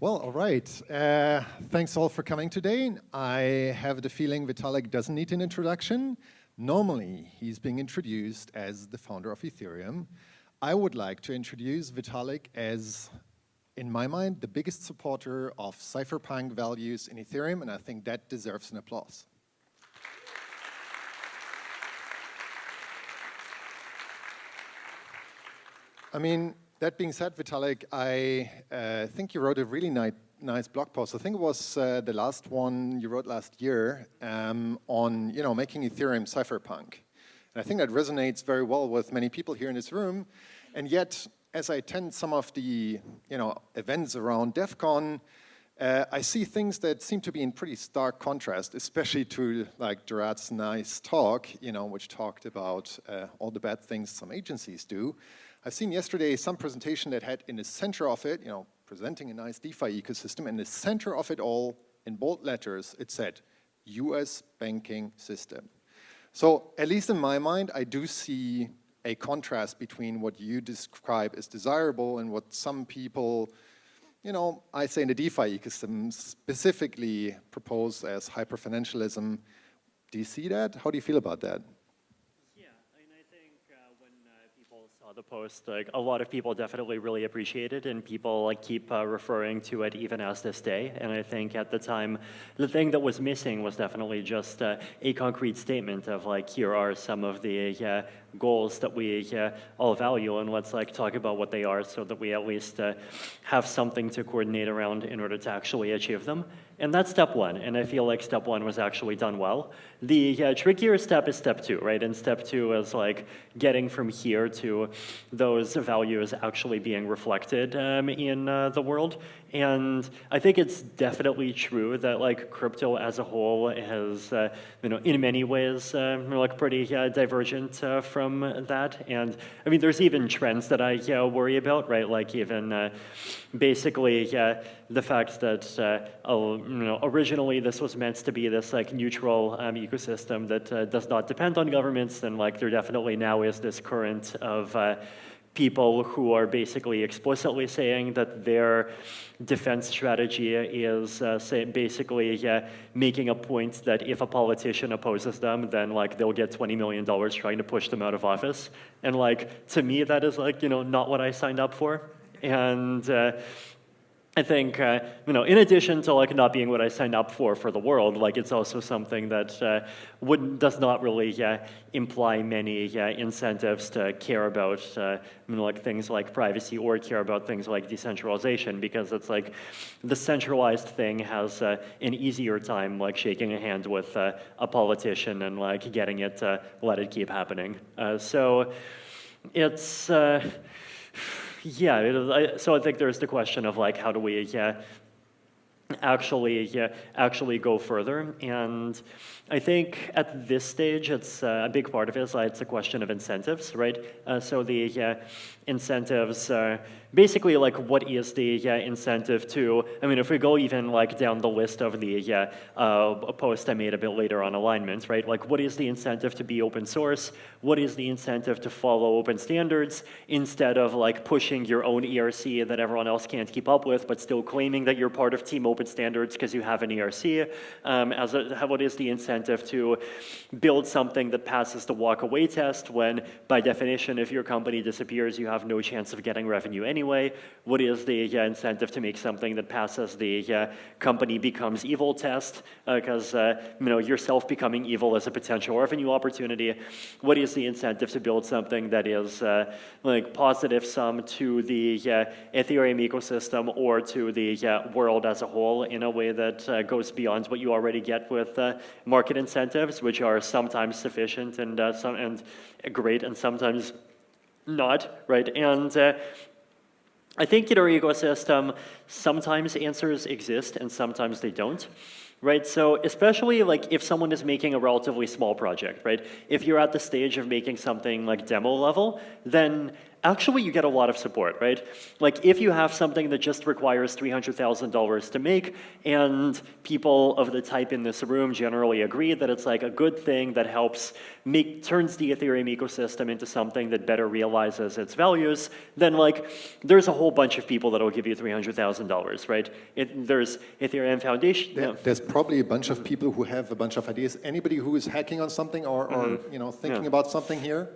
Well, all right. Thanks all for coming today. I have the feeling Vitalik doesn't need an introduction. Normally, he's being introduced as the founder of Ethereum. I would like to introduce Vitalik as, in my mind, the biggest supporter of cypherpunk values in Ethereum, and I think that deserves an applause. I mean, that being said, Vitalik, I think you wrote a really nice blog post. I think it was the last one you wrote last year on making Ethereum cypherpunk. And I think that resonates very well with many people here in this room. And yet, as I attend some of the events around DEF CON, I see things that seem to be in pretty stark contrast, especially to like Gerard's nice talk, which talked about all the bad things some agencies do. I've seen yesterday some presentation that had in the center of it, presenting a nice DeFi ecosystem, in the center of it all, in bold letters, it said, US banking system. So at least in my mind, I do see a contrast between what you describe as desirable and what some people, I say in the DeFi ecosystem, specifically propose as hyperfinancialism. Do you see that? How do you feel about that? The post, a lot of people definitely really appreciate it, and people keep referring to it even as this day. And I think at the time, the thing that was missing was definitely just a concrete statement of here are some of the goals that we all value, and let's talk about what they are so that we at least have something to coordinate around in order to actually achieve them. And that's step one, and I feel like step one was actually done well. The trickier step is step two, right? And step two is getting from here to those values actually being reflected in the world. And I think it's definitely true that crypto as a whole has, in many ways, pretty divergent from that. And I mean, there's even trends that I worry about, right? Even basically the fact that originally this was meant to be this neutral ecosystem that does not depend on governments, and there definitely now is this current of people who are basically explicitly saying that their defense strategy is basically making a point that if a politician opposes them, then they'll get $20 million trying to push them out of office. And to me, that is not what I signed up for. And I think, in addition to not being what I signed up for the world, it's also something that does not really imply many incentives to care about things like privacy or care about things like decentralization, because it's the centralized thing has an easier time shaking a hand with a politician and getting it to let it keep happening. So it's so I think there's the question of how do we actually go further. And I think at this stage, it's a big part of it is it's a question of incentives, right? So the incentives basically what is the incentive to, I mean, if we go even down the list of the post I made a bit later on alignment, right? What is the incentive to be open source? What is the incentive to follow open standards instead of pushing your own ERC that everyone else can't keep up with, but still claiming that you're part of Team Open Standards because you have an ERC? What is the incentive to build something that passes the walk-away test when, by definition, if your company disappears, you have no chance of getting revenue anyway? What is the incentive to make something that passes the company becomes evil test because yourself becoming evil is a potential revenue opportunity? What is the incentive to build something that is positive sum to the Ethereum ecosystem or to the world as a whole in a way that goes beyond what you already get with market incentives, which are sometimes sufficient and great and sometimes not, right? And I think in our ecosystem, sometimes answers exist and sometimes they don't. Right, so especially if someone is making a relatively small project, right? If you're at the stage of making something demo level, then actually you get a lot of support, right? Like if you have something that just requires $300,000 to make, and people of the type in this room generally agree that it's like a good thing that helps turns the Ethereum ecosystem into something that better realizes its values, then like there's a whole bunch of people that will give you $300,000, right? There's Ethereum Foundation. There's probably a bunch of people who have a bunch of ideas. Anybody who is hacking on something or you know, thinking about something here?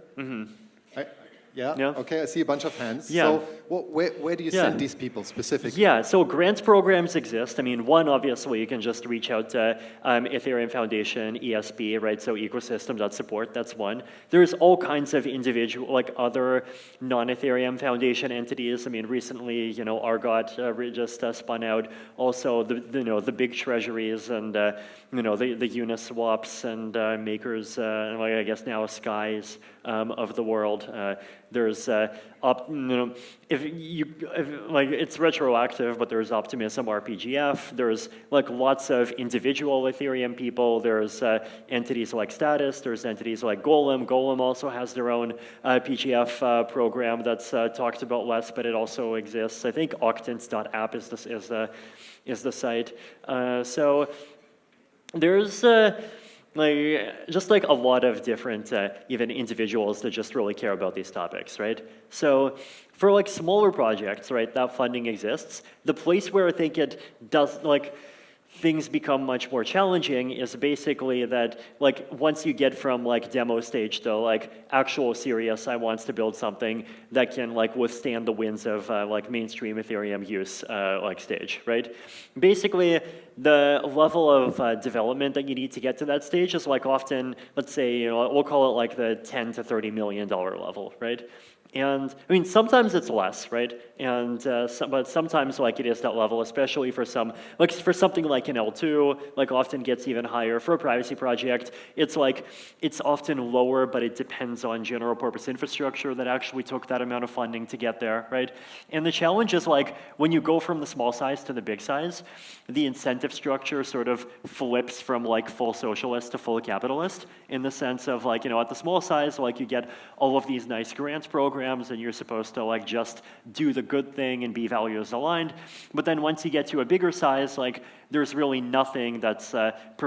Yeah? Okay, I see a bunch of hands. Yeah. So where do you send these people specifically? Yeah, so grant programs exist. I mean, one, obviously, you can just reach out to Ethereum Foundation, ESP, right? So ecosystem.support, that's one. There's all kinds of individual, like other non-Ethereum Foundation entities. I mean, recently, you know, Argot just spun out. Also, the big treasuries and, you know, the Uniswaps and makers, and like I guess now Skies of the world. There's, you know, like it's retroactive, but there's Optimism RPGF. There's like lots of individual Ethereum people. There's entities like Status. There's entities like Golem. Golem also has their own PGF program that's talked about less, but it also exists. I think Octants.app is the site. So there's just like a lot of different even individuals that just really care about these topics, right? So for like smaller projects, right, that funding exists. The place where I think it does, like, things become much more challenging is basically that, like, once you get from like demo stage to like actual serious, I want to build something that can like withstand the winds of like mainstream Ethereum use like stage, right? Basically, the level of development that you need to get to that stage is like often, let's say, you know, we'll call it like the $10 to $30 million level, right? And I mean, sometimes it's less, right? And but sometimes like it is that level, especially for some, like for something like an L2, like often gets even higher. For a privacy project, it's like, it's often lower, but it depends on general purpose infrastructure that actually took that amount of funding to get there, right? And the challenge is like, when you go from the small size to the big size, the incentive structure sort of flips from like full socialist to full capitalist, in the sense of like, you know, at the small size, like you get all of these nice grants programs, and you're supposed to like just do the good thing and be values aligned. But then once you get to a bigger size, like there's really nothing that's at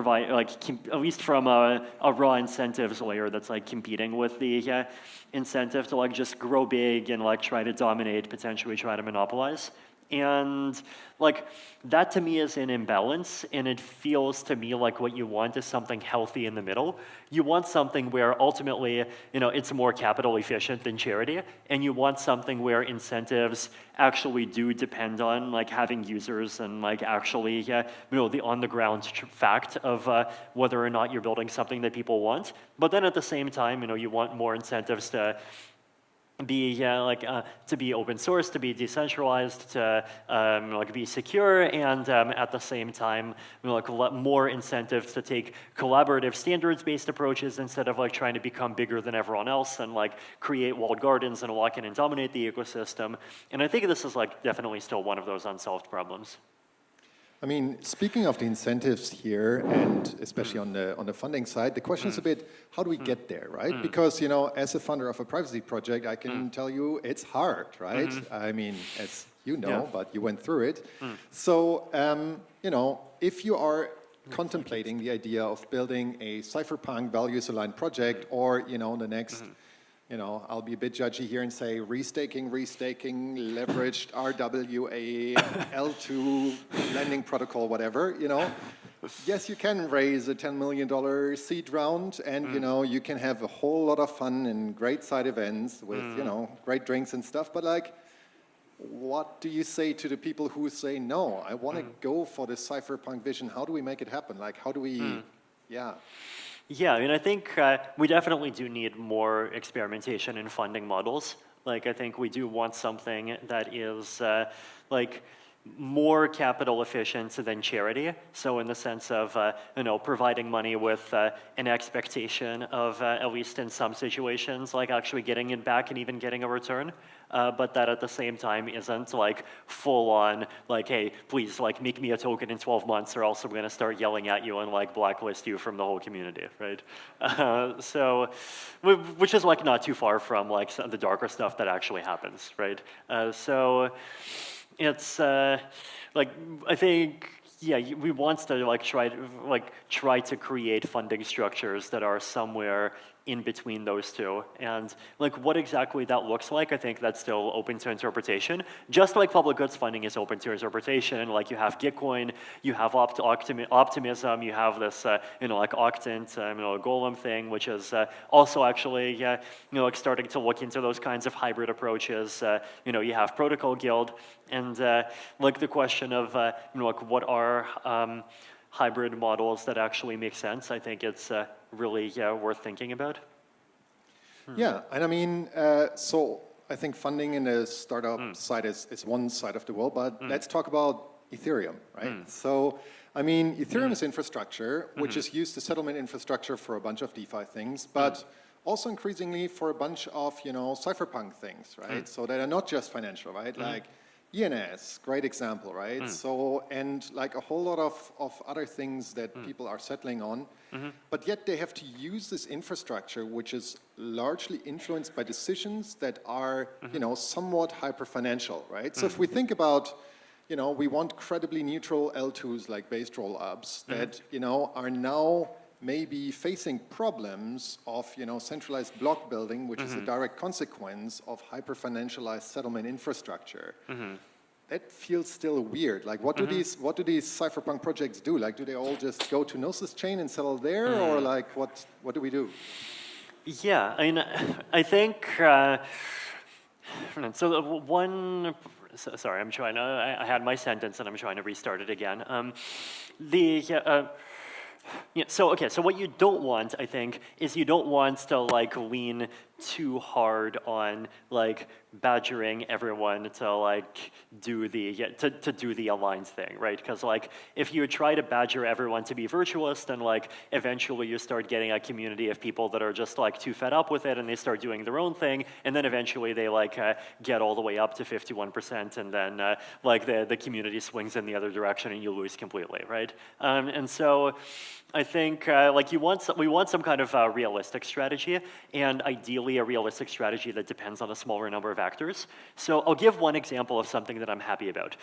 least from a raw incentives layer that's like competing with the incentive to like just grow big and like try to dominate, potentially try to monopolize. And like that to me is an imbalance, and it feels to me like what you want is something healthy in the middle. You want something where ultimately, you know, it's more capital efficient than charity, and you want something where incentives actually do depend on like having users and like actually, you know, the on the ground fact of whether or not you're building something that people want. But then at the same time, you know, you want more incentives to be to be open source, to be decentralized, to like be secure, and at the same time, you know, like more incentives to take collaborative standards-based approaches instead of like trying to become bigger than everyone else and like create walled gardens and lock in and dominate the ecosystem. And I think this is like definitely still one of those unsolved problems. I mean, speaking of the incentives here, and especially on the funding side, the question is a bit, how do we get there, right? Because, you know, as a funder of a privacy project, I can tell you it's hard, right? I mean, as you know, but you went through it. So, you know, if you are contemplating the idea of building a cypherpunk values-aligned project, or, you know, the next, you know, I'll be a bit judgy here and say restaking, leveraged RWA, L2, lending protocol, whatever, you know. Yes, you can raise a $10 million seed round, and, you know, you can have a whole lot of fun and great side events with, you know, great drinks and stuff. But, like, what do you say to the people who say, no, I want to go for this cypherpunk vision? How do we make it happen? Like, how do we, Yeah, I mean, I think we definitely do need more experimentation in funding models. Like, I think we do want something that is like more capital efficient than charity. So in the sense of providing money with an expectation of, at least in some situations, like actually getting it back and even getting a return. But that at the same time isn't like full on, like, hey, please like make me a token in 12 months or else I'm gonna start yelling at you and like blacklist you from the whole community, right? So, which is like not too far from like the darker stuff that actually happens, right? So it's like, I think, yeah, we want to like try to create funding structures that are somewhere in between those two. And like what exactly that looks like, I think that's still open to interpretation. Just like public goods funding is open to interpretation, like you have Gitcoin, you have optimism, you have this like Octant, Golem thing, which is also actually like starting to look into those kinds of hybrid approaches. You have Protocol Guild, and like the question of like what are hybrid models that actually make sense. I think it's really worth thinking about. Yeah, and I mean, so I think funding in the startup side is one side of the world, but let's talk about Ethereum, right? So, I mean, Ethereum is infrastructure, which is used as settlement infrastructure for a bunch of DeFi things, but also increasingly for a bunch of, cypherpunk things, right? So that are not just financial, right? Like ENS, great example, right? So, and like a whole lot of other things that people are settling on, but yet they have to use this infrastructure, which is largely influenced by decisions that are, somewhat hyper-financial, right? So if we think about, we want credibly neutral L2s like based rollups that, are now maybe facing problems of, centralized block building, which is a direct consequence of hyper-financialized settlement infrastructure. That feels still weird. Like, what do these cypherpunk projects do? Like, do they all just go to Gnosis chain and settle there, or like, what do we do? Yeah, I mean, I think so. Sorry, I'm trying to. I had my sentence and I'm trying to restart it again. So what you don't want, I think, is you don't want to like lean too hard on like badgering everyone to like do the aligned thing, right? Because like if you try to badger everyone to be virtuous, then like eventually you start getting a community of people that are just like too fed up with it and they start doing their own thing, and then eventually they like get all the way up to 51%, and then like the community swings in the other direction and you lose completely, right? And so I think like we want some kind of realistic strategy, and ideally a realistic strategy that depends on a smaller number of actors. So I'll give one example of something that I'm happy about.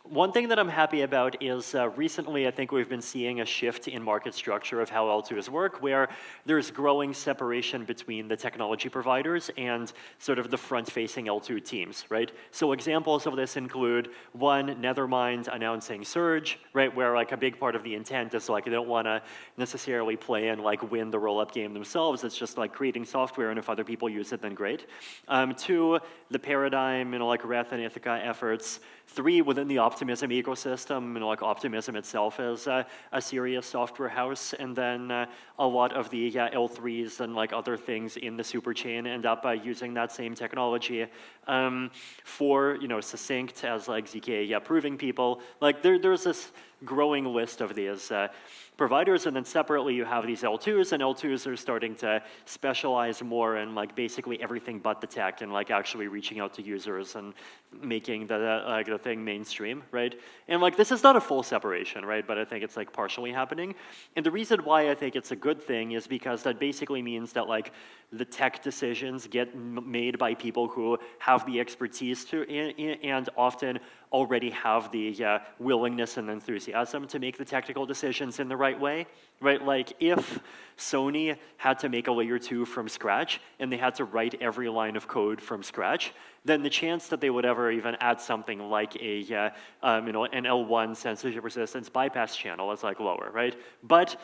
One thing that I'm happy about is recently I think we've been seeing a shift in market structure of how L2s work, where there's growing separation between the technology providers and sort of the front-facing L2 teams, right? So examples of this include, one, Nethermind announcing Surge, right, where like a big part of the intent is like they don't want to necessarily play and like win the roll-up game themselves. It's just like creating software, and if other people use it, then great. Two, the Paradigm, like Reth and Ithaca efforts. Three, within the Optimism ecosystem, like Optimism itself is a serious software house, and then a lot of the L3s and like other things in the superchain end up using that same technology. Four, Succinct as like ZK proving people. Like there's this growing list of these providers, and then separately you have these L2s, and L2s are starting to specialize more in like basically everything but the tech, and like actually reaching out to users and making the thing mainstream, right? And like this is not a full separation, right? But I think it's like partially happening. And the reason why I think it's a good thing is because that basically means that like the tech decisions get made by people who have the expertise to and often already have the willingness and enthusiasm to make the technical decisions in the right way, right? Like if Sony had to make a layer 2 from scratch and they had to write every line of code from scratch, then the chance that they would ever even add something like a an L1 censorship resistance bypass channel is like lower, right? But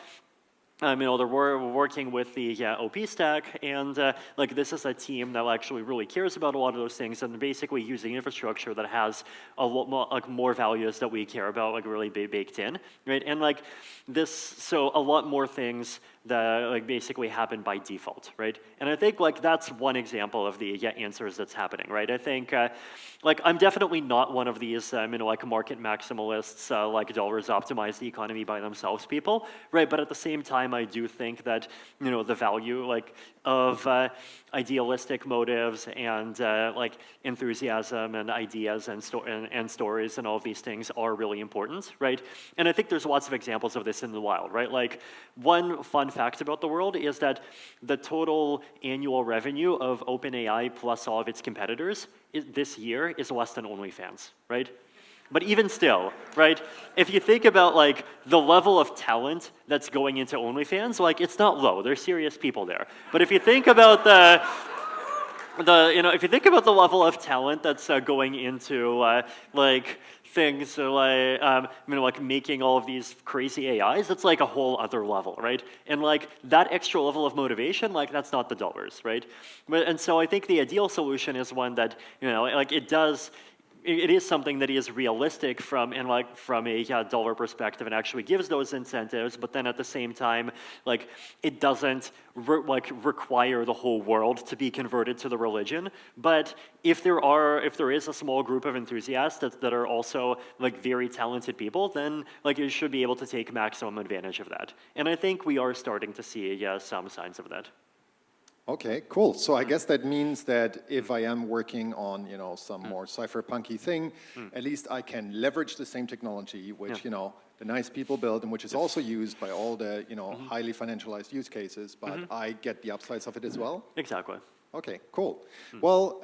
they're working with the OP stack, and like this is a team that actually really cares about a lot of those things, and basically using infrastructure that has a lot more, like more values that we care about, like really baked in, right? And like this, so a lot more things that like basically happen by default, right? And I think like that's one example of the answers that's happening, right? I think like I'm definitely not one of these like market maximalists, like dollars optimize the economy by themselves people, right? But at the same time, I do think that the value like of idealistic motives and like enthusiasm and ideas and stories and all of these things are really important, right? And I think there's lots of examples of this in the wild, right? Like one fun fact about the world is that the total annual revenue of OpenAI plus all of its competitors this year is less than OnlyFans, right? But even still, right, if you think about like the level of talent that's going into OnlyFans, like it's not low, there's serious people there. But if you think about if you think about the level of talent that's going into like things like like making all of these crazy AIs, that's like a whole other level, right? And like that extra level of motivation, like that's not the dollars, right? And so I think the ideal solution is one that like it is something that is realistic from a dollar perspective and actually gives those incentives, but then at the same time, like it doesn't require the whole world to be converted to the religion. But if there is a small group of enthusiasts that are also like very talented people, then like you should be able to take maximum advantage of that. And I think we are starting to see some signs of that. Okay, cool. So I guess that means that if I am working on, some more cypherpunky thing, at least I can leverage the same technology, which, the nice people build and which is also used by all the, highly financialized use cases, but I get the upsides of it as well? Exactly. Okay, cool. Well,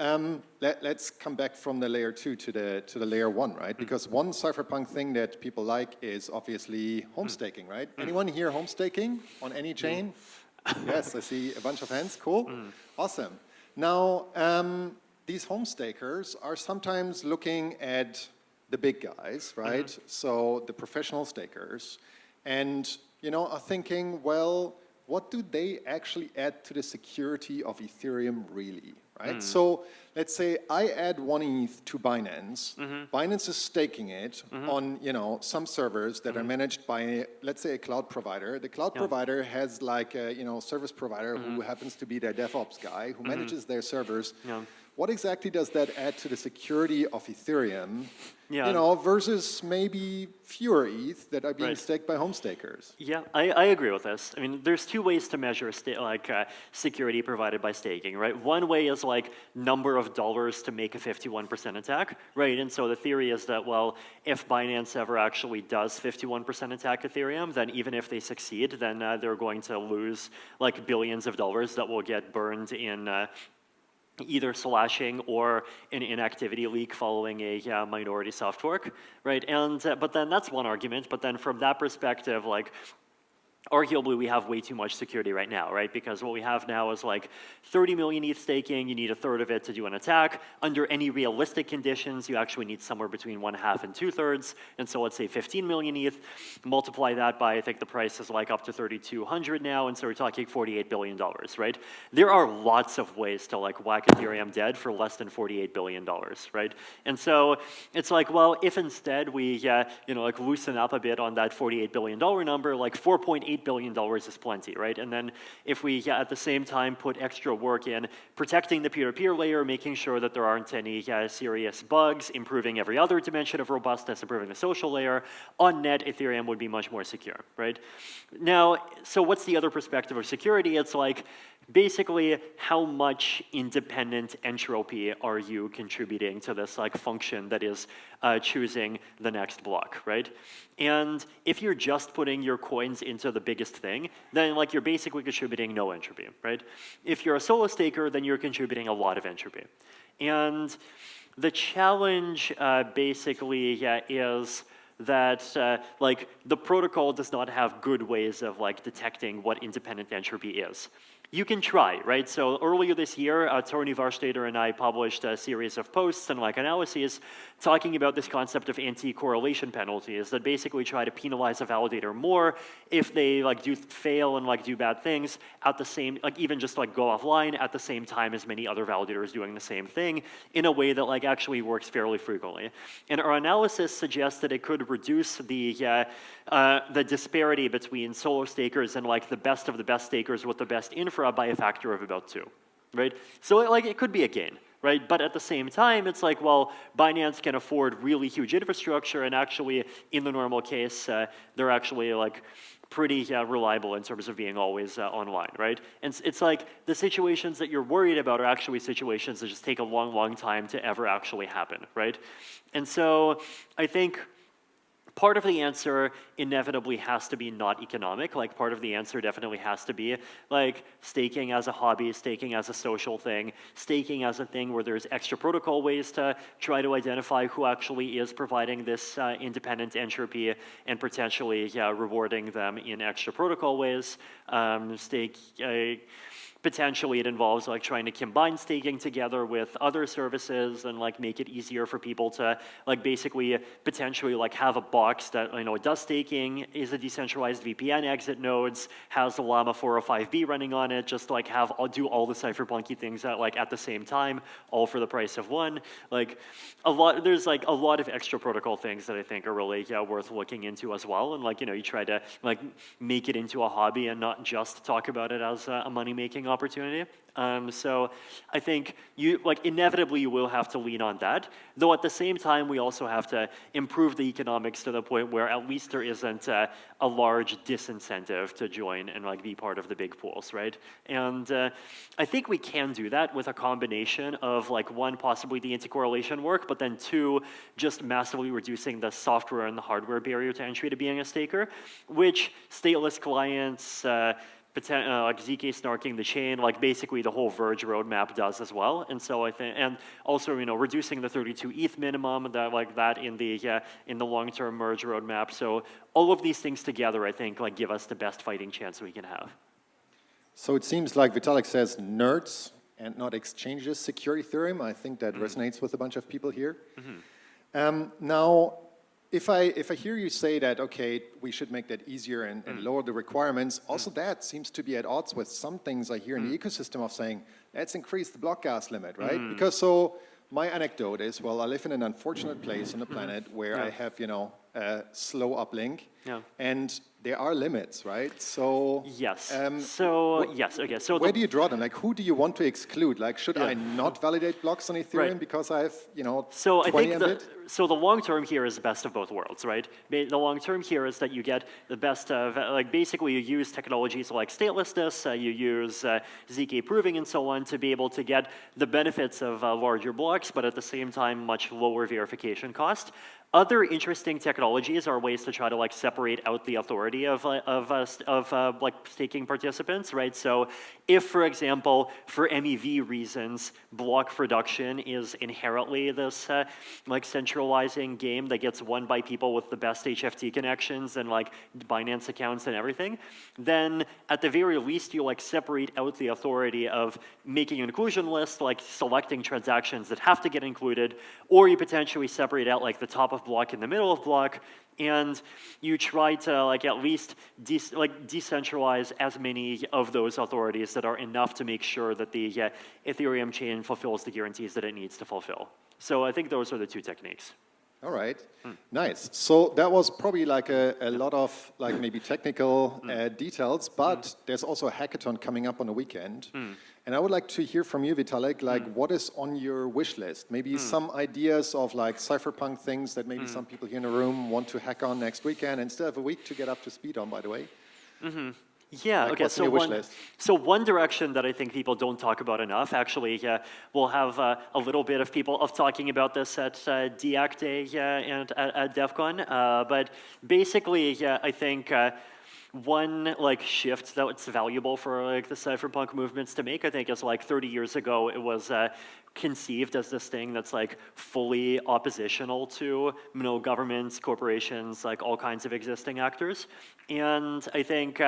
let's come back from the layer 2 to the layer 1, right? Because one cypherpunk thing that people like is obviously home staking, right? Anyone here home staking on any chain? Yes, I see a bunch of hands. Cool. Awesome. Now, these home stakers are sometimes looking at the big guys, right? So the professional stakers, and are thinking, well, what do they actually add to the security of Ethereum really, right? So let's say I add 1 ETH to Binance. Binance is staking it on some servers that are managed by, let's say, a cloud provider. The cloud provider has like a service provider who happens to be their DevOps guy who manages their servers. What exactly does that add to the security of Ethereum? Versus maybe fewer ETH that are being staked by home stakers. Yeah, I agree with this. I mean, there's two ways to measure security provided by staking, right? One way is like number of dollars to make a 51% attack, right? And so the theory is that, well, if Binance ever actually does 51% attack Ethereum, then even if they succeed, then they're going to lose like billions of dollars that will get burned in either slashing or an inactivity leak following a minority soft fork, right? And but then that's one argument. But then from that perspective, like arguably we have way too much security right now, right? Because what we have now is like 30 million ETH staking, you need a third of it to do an attack. Under any realistic conditions, you actually need somewhere between 1/2 and 2/3. And so let's say 15 million ETH, multiply that by, I think the price is like up to 3,200 now, and so we're talking $48 billion, right? There are lots of ways to like whack Ethereum dead for less than $48 billion, right? And so it's like, well, if instead we, like loosen up a bit on that $48 billion number, like $4.8 billion is plenty, right? And then if we at the same time put extra work in protecting the peer-to-peer layer, making sure that there aren't any serious bugs, improving every other dimension of robustness, improving the social layer, on net, Ethereum would be much more secure, right? Now, so what's the other perspective of security? It's like, basically, how much independent entropy are you contributing to this like function that is choosing the next block, right? And if you're just putting your coins into the biggest thing, then like you're basically contributing no entropy, right? If you're a solo staker, then you're contributing a lot of entropy. And the challenge basically is that like the protocol does not have good ways of like detecting what independent entropy is. You can try, right? So earlier this year, Tony Varstater and I published a series of posts and like analyses talking about this concept of anti-correlation penalties that basically try to penalize a validator more if they like do fail and like do bad things at the same, like even just like go offline at the same time as many other validators doing the same thing in a way that like actually works fairly frequently. And our analysis suggests that it could reduce the disparity between solo stakers and like the best of the best stakers with the best infra by a factor of about 2, right? So like it could be a gain, right? But at the same time, it's like, well, Binance can afford really huge infrastructure, and actually, in the normal case, they're actually like pretty reliable in terms of being always online, right? And it's like the situations that you're worried about are actually situations that just take a long, long time to ever actually happen, right? And so I think part of the answer inevitably has to be not economic. Like part of the answer definitely has to be like staking as a hobby, staking as a social thing, staking as a thing where there's extra protocol ways to try to identify who actually is providing this independent entropy and potentially rewarding them in extra protocol ways. Potentially it involves like trying to combine staking together with other services and like make it easier for people to like basically potentially like have a box that does staking, is a decentralized VPN exit nodes, has the Llama 405B running on it, just like do all the cypherpunky things at the same time, all for the price of one. Like there's like a lot of extra protocol things that I think are really worth looking into as well. And like you try to like make it into a hobby and not just talk about it as a money-making opportunity. So I think inevitably you will have to lean on that, though at the same time we also have to improve the economics to the point where at least there isn't a large disincentive to join and like be part of the big pools, right? And I think we can do that with a combination of like one, possibly the anti-correlation work, but then two, just massively reducing the software and the hardware barrier to entry to being a staker, which stateless clients, like ZK snarking the chain, like basically the whole Verge roadmap does as well. And so I think, and also reducing the 32 ETH minimum that in the long-term merge roadmap. So all of these things together, I think, like give us the best fighting chance we can have. So it seems like Vitalik says nerds and not exchanges secure Ethereum. I think that resonates with a bunch of people here. Now, if I hear you say that, okay, we should make that easier and lower the requirements, also that seems to be at odds with some things I hear in the ecosystem of saying, let's increase the block gas limit, right? Because so my anecdote is, well, I live in an unfortunate place on the planet where I have, a slow uplink, and there are limits, right? So yes. yes. Okay. So where do you draw them? Like, who do you want to exclude? Like, should I not validate blocks on Ethereum because I have, So 20 I think Mbit? So the long term here is the best of both worlds, right? The long term here is that you get the best of, like basically you use technologies like statelessness, you use ZK proving and so on to be able to get the benefits of larger blocks, but at the same time much lower verification cost. Other interesting technologies are ways to try to like separate out the authority of like staking participants, right? So if, for example, for MEV reasons, block production is inherently this like centralizing game that gets won by people with the best HFT connections and like Binance accounts and everything, then at the very least you like separate out the authority of making an inclusion list, like selecting transactions that have to get included, or you potentially separate out like the top of block in the middle of block, and you try to like at least decentralize as many of those authorities that are enough to make sure that the Ethereum chain fulfills the guarantees that it needs to fulfill. So I think those are the two techniques. All right, nice. So that was probably like a lot of like maybe technical details, but there's also a hackathon coming up on the weekend. And I would like to hear from you, Vitalik, like what is on your wish list? Maybe some ideas of like cypherpunk things that maybe some people here in the room want to hack on next weekend and still have a week to get up to speed on, by the way. Yeah, like okay, what's on your wish list? So one direction that I think people don't talk about enough, actually, we'll have a little bit of people talking about this at DAC Day and at DEF CON, but basically, I think one like shift that's valuable for like the cypherpunk movements to make, I think, is like 30 years ago, it was conceived as this thing that's like fully oppositional to governments, corporations, like all kinds of existing actors. And I think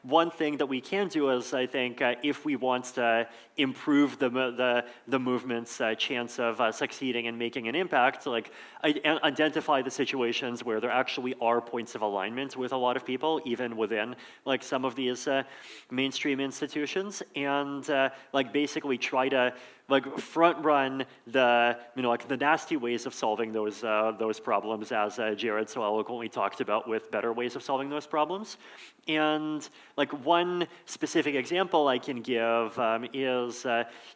one thing that we can do is, I think, if we want to improve the movement's chance of succeeding and making an impact, like identify the situations where there actually are points of alignment with a lot of people, even within like some of these mainstream institutions, and like basically try to like front run the like the nasty ways of solving those problems, as Jared so eloquently talked about, with better ways of solving those problems. And like one specific example I can give is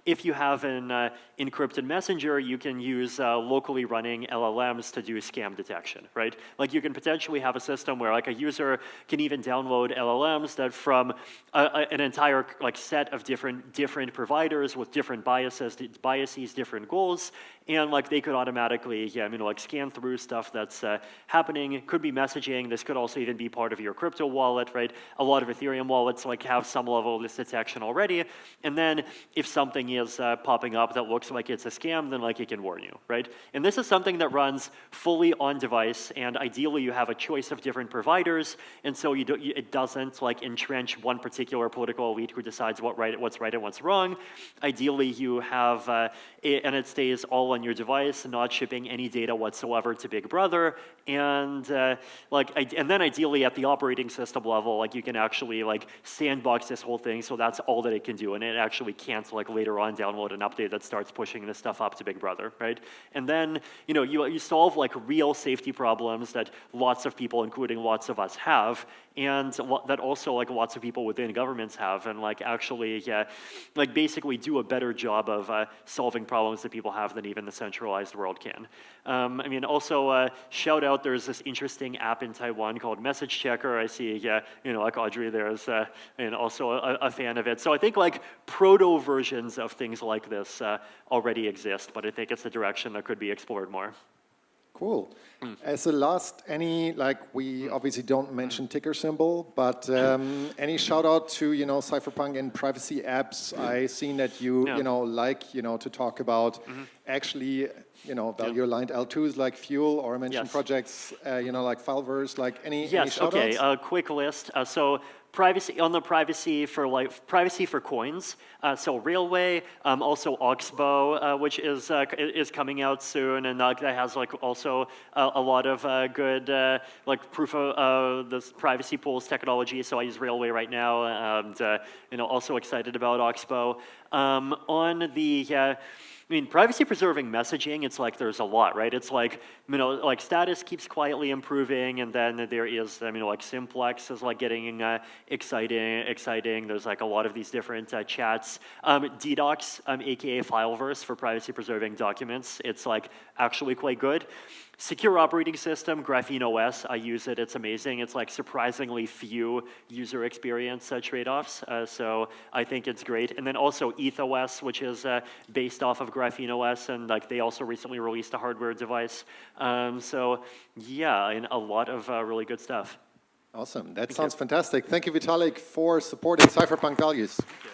if you have an encrypted messenger, you can use locally running LLMs to do scam detection, right? Like you can potentially have a system where like a user can even download LLMs that from an entire like set of different providers with different biases, different goals, and like they could automatically, like scan through stuff that's happening. It could be messaging. This could also even be part of your crypto wallet, right? A lot of Ethereum wallets like have some level of this detection already. And then if something is popping up that looks like it's a scam, then like it can warn you, right? And this is something that runs fully on device, and ideally you have a choice of different providers, and so it doesn't like entrench one particular political elite who decides what's right and what's wrong. Ideally you have and it stays all on your device, not shipping any data whatsoever to Big Brother, and and then ideally at the operating system level, like you can actually like sandbox this whole thing, so that's all that it can do, and it actually can't like later on download an update that starts pushing this stuff up to Big Brother, right? And then you solve like real safety problems that lots of people, including lots of us, have, and that also like lots of people within governments have, and like actually like basically do a better job of solving problems that people have than even the centralized world can. I mean, also shout out, there's this interesting app in Taiwan called Message Checker. I see, like Audrey there is and also a fan of it. So I think like proto versions of things like this already exist, but I think it's a direction that could be explored more. Cool. As a last, we obviously don't mention ticker symbol, but any shout out to, Cypherpunk and privacy apps? I seen that you, to talk about actually, value-aligned L2s like Fuel, or mention projects, like Fileverse, like any shout outs? Okay, a quick list. So privacy privacy for coins. So Railway, also Oxbow, which is coming out soon, and that has like also a lot of good like proof of this privacy pools technology. So I use Railway right now, and also excited about Oxbow. On the I mean, privacy-preserving messaging, it's like there's a lot, right? It's like, like status keeps quietly improving, and then there is, like Simplex is like getting exciting. There's like a lot of these different chats. DDocs, aka Fileverse for privacy-preserving documents, it's like actually quite good. Secure operating system, Graphene OS, I use it, it's amazing. It's like surprisingly few user experience trade-offs, so I think it's great. And then also EthOS, which is based off of Graphene OS, and like they also recently released a hardware device. So yeah, and a lot of really good stuff. Awesome, that sounds fantastic. Thank you, Vitalik, for supporting Cypherpunk Values. Thank you.